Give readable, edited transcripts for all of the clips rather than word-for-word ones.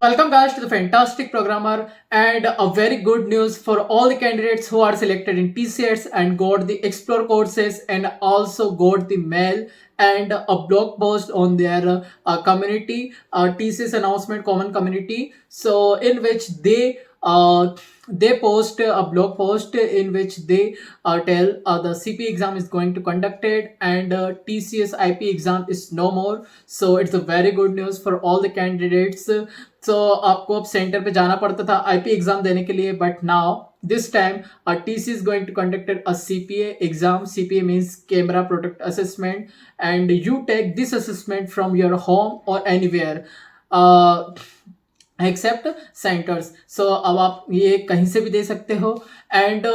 Welcome guys to the fantastic programmer and a very good news for all the candidates who are selected in TCS and got the explore courses and also got the mail and a blog post on their community TCS announcement common community. So in which they post a blog post in which they tell the CPA exam is going to conducted and TCS IP exam is no more. So it's a very good news for all the candidates. So आपको अब centre पे जाना पड़ता था IP exam देने के लिए, but now this time TC is going to conduct a CPA exam. CPA means camera product assessment, and you take this assessment from your home or anywhere except centres. So अब आप ये कहीं से भी दे सकते हो. एंड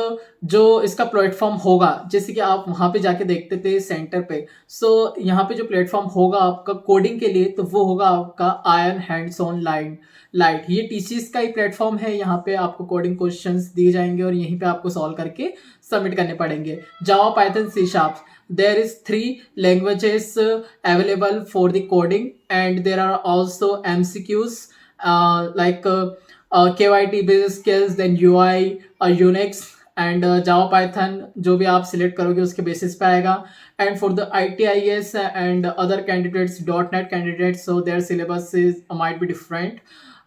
जो इसका प्लेटफॉर्म होगा, जैसे कि आप वहाँ पे जाके देखते थे सेंटर पे, सो यहाँ पे जो प्लेटफॉर्म होगा आपका कोडिंग के लिए, तो वो होगा आपका आयन हैंड्स ऑन लाइट. ये टीसीएस का ही प्लेटफॉर्म है. यहाँ पे आपको कोडिंग क्वेश्चंस दिए जाएंगे और यहीं पे आपको सॉल्व करके सबमिट करने पड़ेंगे. Java, Python, C sharp. There is 3 languages available for the coding, and there are also MCQs like KYT, business skills, then UI, Unix and Java, Python. जो भी आप सिलेक्ट करोगे उसके बेसिस पे आएगा. And for the ITIS and other candidates, .NET candidates, so their syllabus might be different.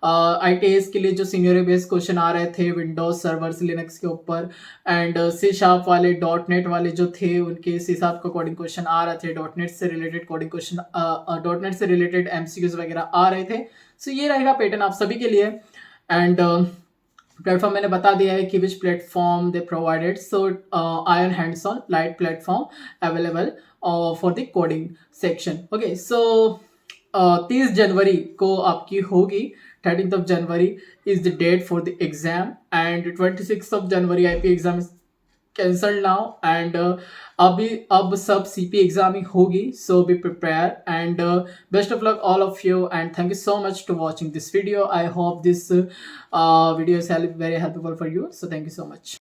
ITIS के लिए जो सीनियर बेस्ड क्वेश्चन आ रहे थे विंडोज सर्वर्स लिनक्स के ऊपर, एंड सी शार्प वाले, .NET वाले जो थे उनके सी शार्प का कोडिंग क्वेश्चन आ रहे थे, .NET से रिलेटेड कोडिंग क्वेश्चन, .NET से रिलेटेड MCQs वगैरह आ रहे थे. सो ये रहेगा पैटर्न आप सभी के लिए. एंड प्लेटफॉर्म मैंने बता दिया है कि which platform they provided. So iON hands on light platform available for the coding section. Okay, so 30 जनवरी को आपकी होगी. 13th of January is the date for the exam, and 26th of January IP exam is cancelled now, and अब सब CP exam ही होगी. So be prepared, and best of luck all of you, and thank you so much to watching this video. I hope this video is very helpful for you. So thank you so much.